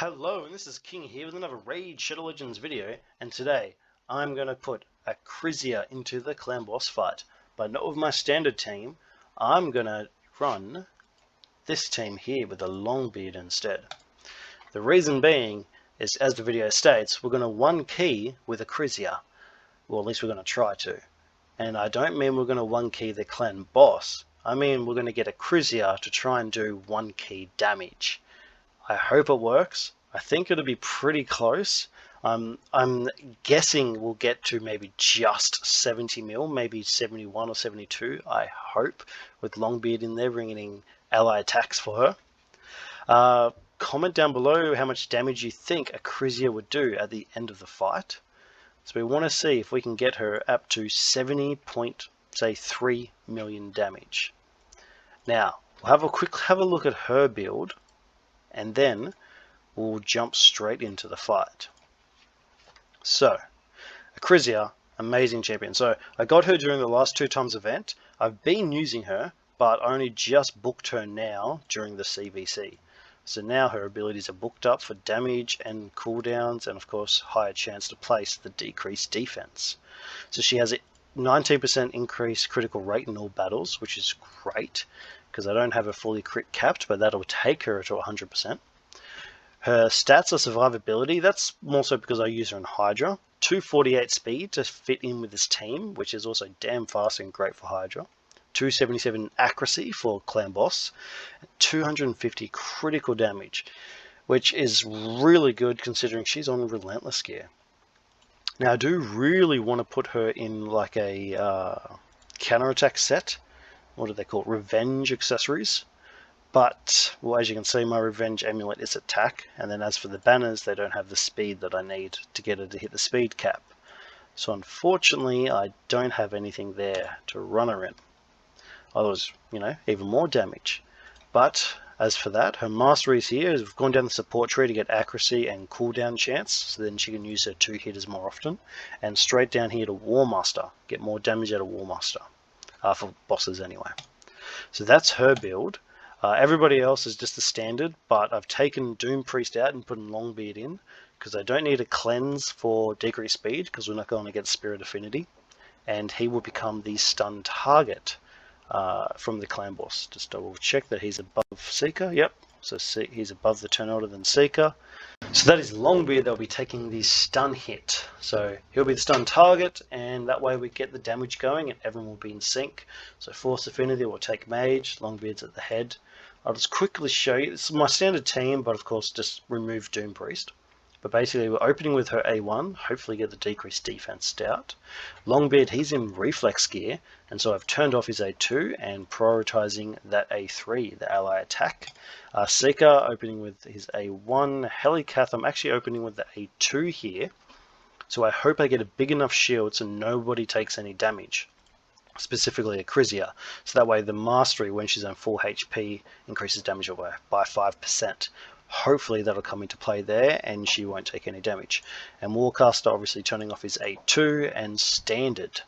Hello, and this is King here with another Raid Shadow Legends video, and today I'm going to put Acrizia into the clan boss fight, but not with my standard team. I'm going to run this team here with a Longbeard instead. The reason being is, as the video states, we're going to one key with Acrizia, or at least we're going to try to. And I don't mean we're going to one key the clan boss, I mean we're going to get Acrizia to try and do one key damage. I hope it works. I think it'll be pretty close. I'm guessing we'll get to maybe just 70 mil, maybe 71 or 72, I hope, with Longbeard in there bringing ally attacks for her. Comment down below how much damage you think Acrizia would do at the end of the fight. So we want to see if we can get her up to 70.3 million damage. Now, we'll have a look at her build, and then we'll jump straight into the fight. So, Acrizia, amazing champion. So I got her during the last 2 times event. I've been using her, but I only just booked her now during the CVC. So now her abilities are booked up for damage and cooldowns, and of course higher chance to place the decreased defense. So she has a 19% increased critical rate in all battles, which is great, because I don't have her fully crit capped, but that'll take her to 100%. Her stats are survivability. That's more so because I use her in Hydra. 248 speed to fit in with this team, which is also damn fast and great for Hydra. 277 accuracy for clan boss. 250 critical damage, which is really good considering she's on relentless gear. Now I do really want to put her in like a counterattack set. What do they call it? Revenge accessories. But, well, as you can see, my revenge amulet is attack, and then as for the banners, they don't have the speed that I need to get her to hit the speed cap. So unfortunately, I don't have anything there to run her in. Otherwise, even more damage. But, as for that, her masteries here is we've gone down the support tree to get accuracy and cooldown chance, so then she can use her 2 hitters more often. And straight down here to War Master, get more damage out of War Master. For bosses anyway. So that's her build. Everybody else is just the standard, but I've taken Doom Priest out and put Longbeard in, because I don't need a cleanse for decreased speed, because we're not going to get Spirit Affinity, and he will become the stun target from the clan boss. Just double check that he's above Seeker. Yep, so he's above the turn order than Seeker. So that is Longbeard. They'll be taking the stun hit. So he'll be the stun target, and that way we get the damage going and everyone will be in sync. So Force Affinity will take Mage, Longbeard's at the head. I'll just quickly show you. This is my standard team, but of course just remove Doom Priest. But basically we're opening with her A1, hopefully get the decreased defense out. Longbeard, he's in reflex gear, and so I've turned off his A2 and prioritizing that A3, the ally attack. Seeker opening with his A1. Helicath, I'm actually opening with the A2 here. So I hope I get a big enough shield so nobody takes any damage. Specifically Acrizia, so that way the mastery, when she's on full HP, increases damage by 5%. Hopefully that'll come into play there and she won't take any damage. And Warcaster obviously turning off his A2 and standard.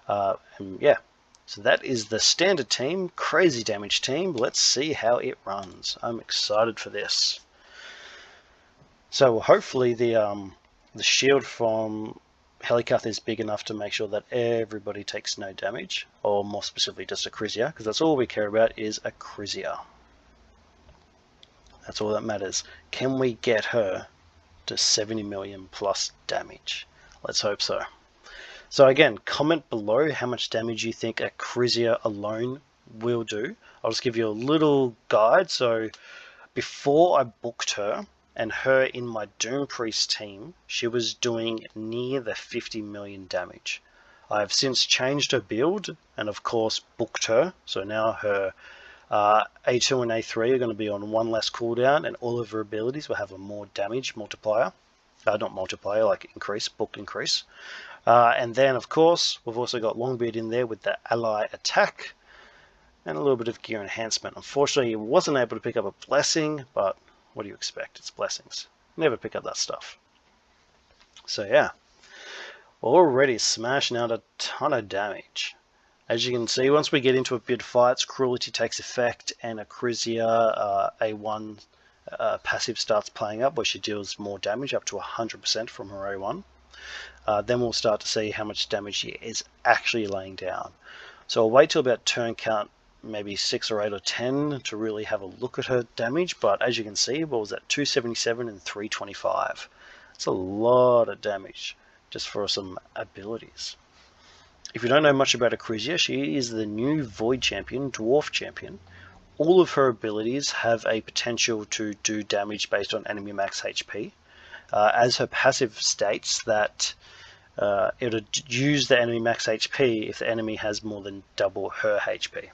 And yeah, so that is the standard team, crazy damage team. Let's see how it runs. I'm excited for this. So hopefully the shield from Helicath is big enough to make sure that everybody takes no damage, or more specifically just Acrizia, because that's all we care about is Acrizia. That's all that matters. Can we get her to 70 million plus damage? Let's hope so. So again, comment below how much damage you think Acrizia alone will do. I'll just give you a little guide. So before I booked her, and her in my Doom Priest team, she was doing near the 50 million damage. I've since changed her build and of course booked her, so now her A2 and A3 are going to be on 1 less cooldown, and all of her abilities will have a more damage multiplier. Not multiplier, like increase, book increase. And then of course we've also got Longbeard in there with the ally attack and a little bit of gear enhancement. Unfortunately he wasn't able to pick up a blessing, but what do you expect? It's blessings. Never pick up that stuff. So yeah, already smashing out a ton of damage. As you can see, once we get into a bit of fights, cruelty takes effect, and Acrizia A1 passive starts playing up, where she deals more damage, up to 100% from her A1. Then we'll start to see how much damage she is actually laying down. So I'll wait till about turn count, maybe 6 or 8 or 10, to really have a look at her damage. But as you can see, what was that, 277 and 325. It's a lot of damage just for some abilities. If you don't know much about Acrizia, she is the new Void Champion, Dwarf Champion. All of her abilities have a potential to do damage based on enemy max HP. As her passive states that it would use the enemy max HP if the enemy has more than double her HP.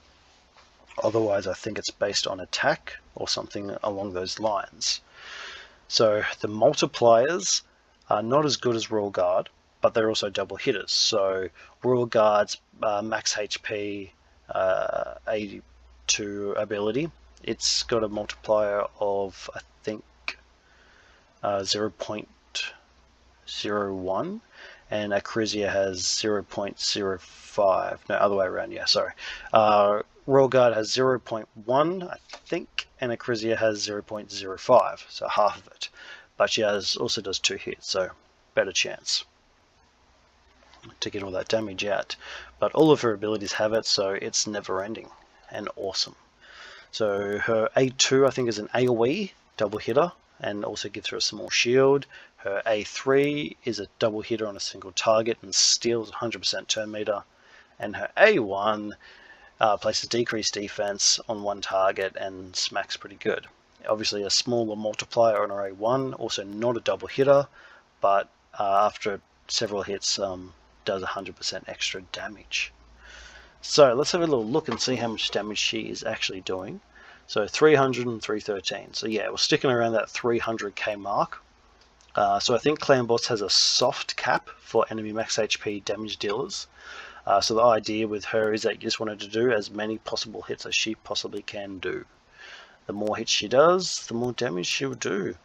Otherwise, I think it's based on attack or something along those lines. So the multipliers are not as good as Royal Guard, but they're also double hitters. So Royal Guard's max HP 82 ability, it's got a multiplier of, I think, 0.01, and Acrizia has 0.05. No, other way around, yeah, sorry. Royal Guard has 0.1, I think, and Acrizia has 0.05, so half of it. But she also does 2 hits, so better chance to get all that damage out. But all of her abilities have it, so it's never ending and awesome. So her A2, I think, is an AoE double hitter, and also gives her a small shield. Her A3 is a double hitter on a single target and steals 100% turn meter. And her A1 places decreased defense on one target and smacks pretty good. Obviously a smaller multiplier on her A1, also not a double hitter, but after several hits does 100% extra damage. So let's have a little look and see how much damage she is actually doing. So 300 and 313. So yeah, we're sticking around that 300k mark. So I think Clan Boss has a soft cap for enemy max HP damage dealers. So the idea with her is that you just wanted to do as many possible hits as she possibly can do. The more hits she does, the more damage she will do.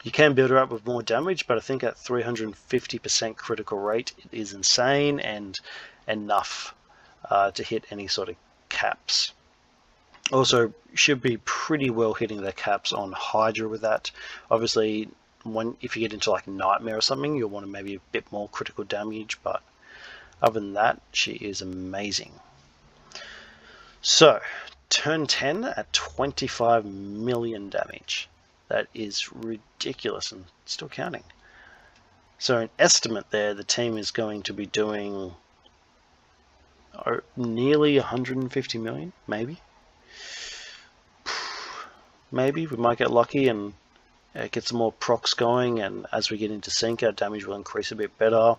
You can build her up with more damage, but I think at 350% critical rate, it is insane and enough to hit any sort of caps. Also, should be pretty well hitting the caps on Hydra with that. Obviously, if you get into like Nightmare or something, you'll want maybe a bit more critical damage, but other than that, she is amazing. So, turn 10 at 25 million damage. That is ridiculous and still counting. So an estimate there, the team is going to be doing nearly 150 million, maybe. Maybe we might get lucky and get some more procs going, and as we get into sync, our damage will increase a bit better.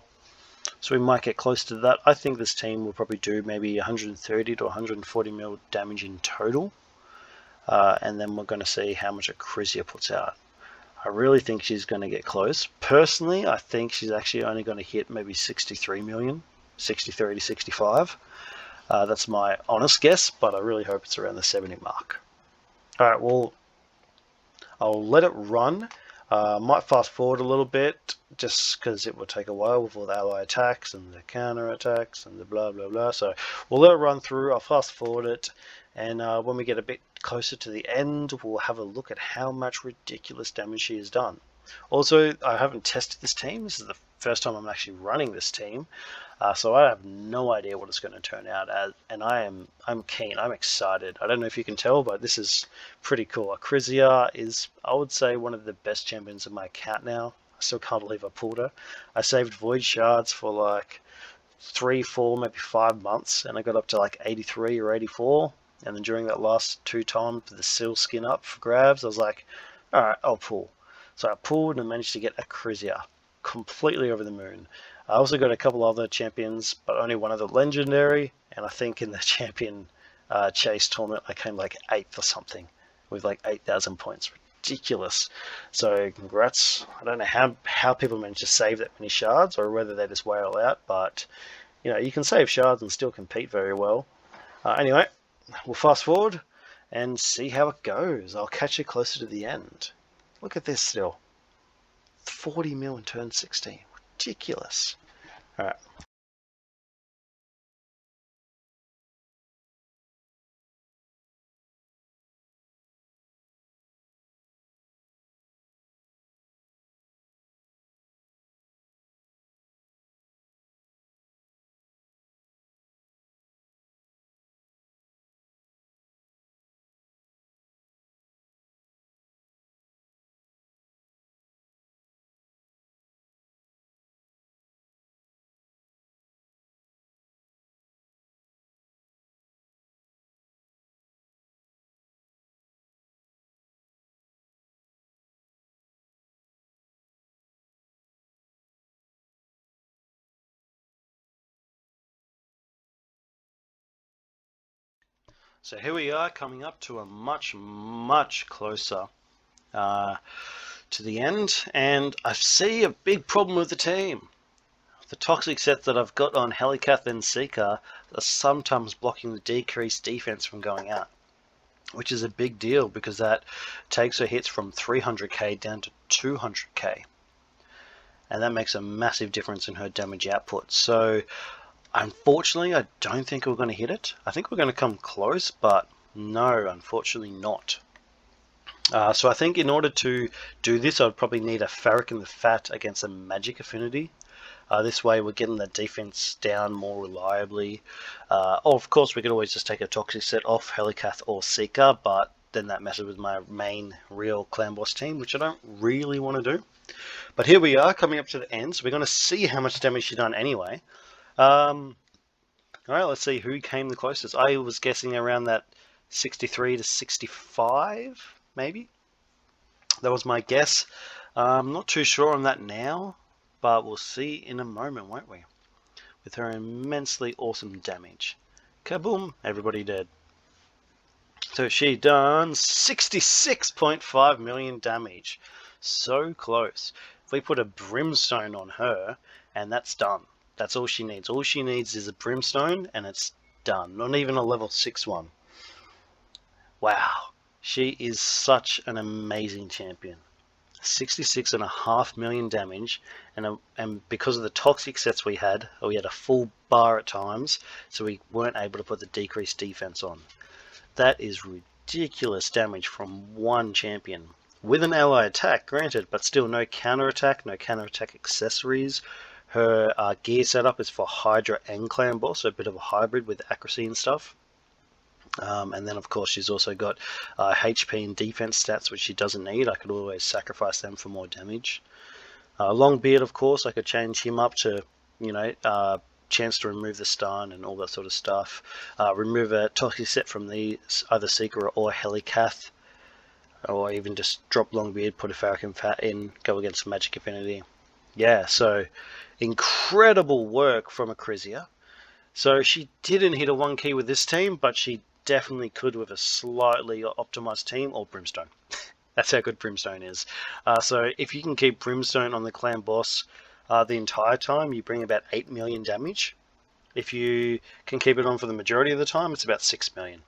So we might get close to that. I think this team will probably do maybe 130 to 140 mil damage in total. And then we're going to see how much Acrizia puts out. I really think she's going to get close. Personally, I think she's actually only going to hit maybe 63 million, 63 to 65. That's my honest guess, but I really hope it's around the 70 mark. Alright, well, I'll let it run. Might fast forward a little bit, just because it will take a while with all the ally attacks and the counter attacks and the blah blah blah. So we'll let it run through. I'll fast forward it, and when we get a bit closer to the end, we'll have a look at how much ridiculous damage she has done. Also, I haven't tested this team. This is the first time I'm actually running this team, so I have no idea what it's going to turn out as, and I'm keen. I'm excited. I don't know if you can tell, but this is pretty cool. Acrizia is, I would say, one of the best champions in my account now. I still can't believe I pulled her. I saved Void Shards for like 3, 4, maybe 5 months, and I got up to like 83 or 84. And then during that last 2 times with the seal skin up for grabs, I was like, alright, I'll pull. So I pulled and managed to get Acrizia. Completely over the moon. I also got a couple other champions, but only one of the legendary, and I think in the champion chase tournament I came like 8th or something with like 8,000 points. Ridiculous. So congrats. I don't know how people manage to save that many shards, or whether they just wail out, but you know, you can save shards and still compete very well. Anyway, we'll fast forward and see how it goes. I'll catch you closer to the end. Look at this still. 40 mil in turn 16. Ridiculous. Alright. So here we are coming up to a much closer to the end, and I see a big problem with the team. The toxic sets that I've got on Helicath and Seeker are sometimes blocking the decreased defense from going out, which is a big deal because that takes her hits from 300k down to 200k, and that makes a massive difference in her damage output. So unfortunately, I don't think we're going to hit it. I think we're going to come close, but no, unfortunately not. So I think in order to do this, I'd probably need a Ferric in the Fat against a Magic Affinity. This way we're getting the defense down more reliably. Or of course we could always just take a Toxic set off Helicath or Seeker, but then that messes with my main real clan boss team, which I don't really want to do. But here we are coming up to the end, so we're going to see how much damage she's done anyway. Alright, let's see who came the closest. I was guessing around that 63 to 65, maybe? That was my guess. I'm not too sure on that now, but we'll see in a moment, won't we? With her immensely awesome damage. Kaboom! Everybody dead. So she done 66.5 million damage. So close. If we put a brimstone on her, and that's done. That's all she needs. All she needs is a brimstone, and it's done. Not even a level 6 one. Wow. She is such an amazing champion. 66.5 million damage, and because of the toxic sets we had a full bar at times, so we weren't able to put the decreased defense on. That is ridiculous damage from one champion. With an ally attack, granted, but still no counter-attack, no counter-attack accessories. Her gear setup is for Hydra and Clan Boss, so a bit of a hybrid with Acrizia and stuff. And then of course she's also got HP and defense stats, which she doesn't need. I could always sacrifice them for more damage. Longbeard, of course, I could change him up to, chance to remove the stun and all that sort of stuff. Remove a toxic set from the either Seeker or Helicath, or even just drop Longbeard, put a Ferric and Fat in, go against Magic Affinity. Yeah, so incredible work from Acrizia. So she didn't hit a 1 key with this team, but she definitely could with a slightly optimized team or Brimstone. That's how good Brimstone is. So if you can keep Brimstone on the clan boss the entire time, you bring about 8 million damage. If you can keep it on for the majority of the time, it's about 6 million.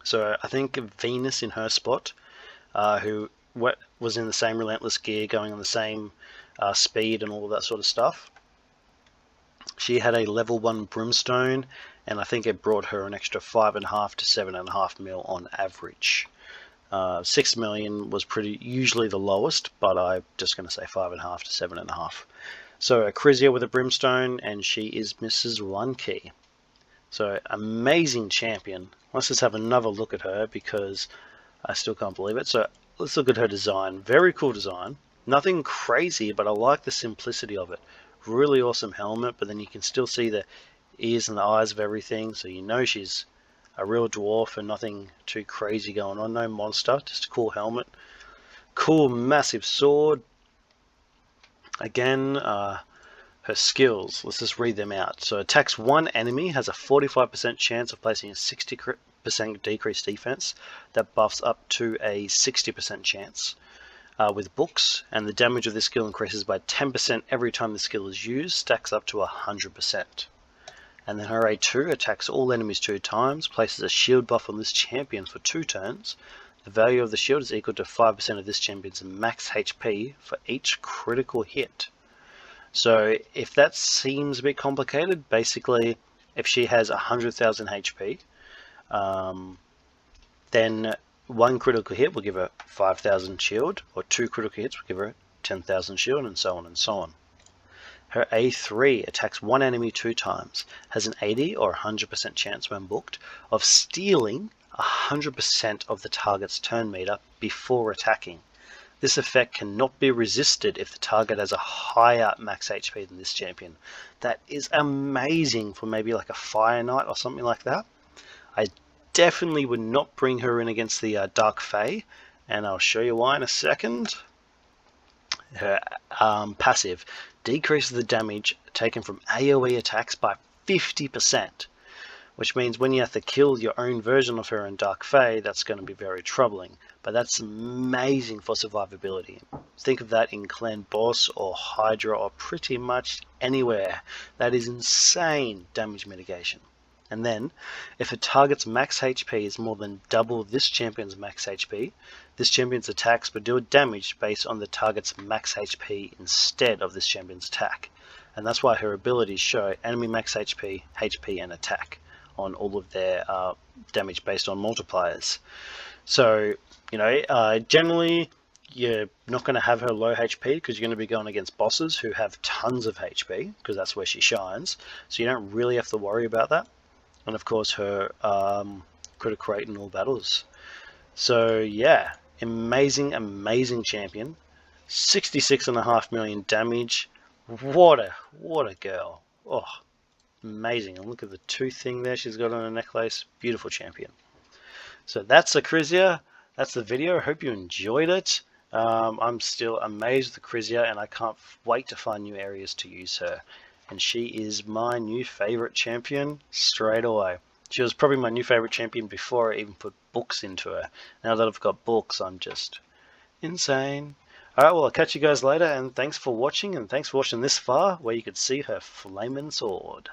So I think Venus in her spot, who was in the same Relentless gear, going on the same speed and all of that sort of stuff, she had a level 1 Brimstone, and I think it brought her an extra 5.5 to 7.5 mil on average. 6 million was usually the lowest, but I'm just going to say 5.5 to 7.5. So Acrizia with a Brimstone, and she is Mrs. 1 key. So amazing champion. Let's just have another look at her because I still can't believe it. So let's look at her design. Very cool design. Nothing crazy, but I like the simplicity of it. Really awesome helmet, but then you can still see the ears and the eyes of everything, so you know she's a real dwarf and nothing too crazy going on. No monster, just a cool helmet. Cool massive sword. Again, her skills, let's just read them out. So attacks one enemy, has a 45% chance of placing a 60% decreased defense. That buffs up to a 60% chance. With books, and the damage of this skill increases by 10% every time the skill is used, stacks up to 100%. And then her A2 attacks all enemies 2 times, places a shield buff on this champion for 2 turns. The value of the shield is equal to 5% of this champion's max HP for each critical hit. So if that seems a bit complicated, basically if she has 100,000 HP, then 1 critical hit will give her 5,000 shield, or 2 critical hits will give her 10,000 shield, and so on and so on. Her A3 attacks one enemy 2 times, has an 80 or 100% chance when booked of stealing 100% of the target's turn meter before attacking. This effect cannot be resisted if the target has a higher max HP than this champion. That is amazing for maybe like a Fire Knight or something like that. I definitely would not bring her in against the Dark Fae, and I'll show you why in a second. Her passive decreases the damage taken from AoE attacks by 50%. which means when you have to kill your own version of her in Dark Fae, that's going to be very troubling. But that's amazing for survivability. Think of that in Clan Boss or Hydra or pretty much anywhere. That is insane damage mitigation. And then, if a target's max HP is more than double this champion's max HP, this champion's attacks will do damage based on the target's max HP instead of this champion's attack. And that's why her abilities show enemy max HP, HP, and attack on all of their damage based on multipliers. So, generally you're not going to have her low HP because you're going to be going against bosses who have tons of HP because that's where she shines. So you don't really have to worry about that. And of course her critical rate in all battles. So yeah, amazing champion. 66.5 million damage. What a girl. Oh, amazing. And look at the tooth thing there she's got on her necklace. Beautiful champion. So that's Acrizia. That's the video. I hope you enjoyed it. I'm still amazed with Acrizia, and I can't wait to find new areas to use her. And she is my new favorite champion straight away. She was probably my new favorite champion before I even put books into her. Now that I've got books, I'm just insane. Alright, well, I'll catch you guys later, and thanks for watching, and thanks for watching this far, where you could see her flaming sword.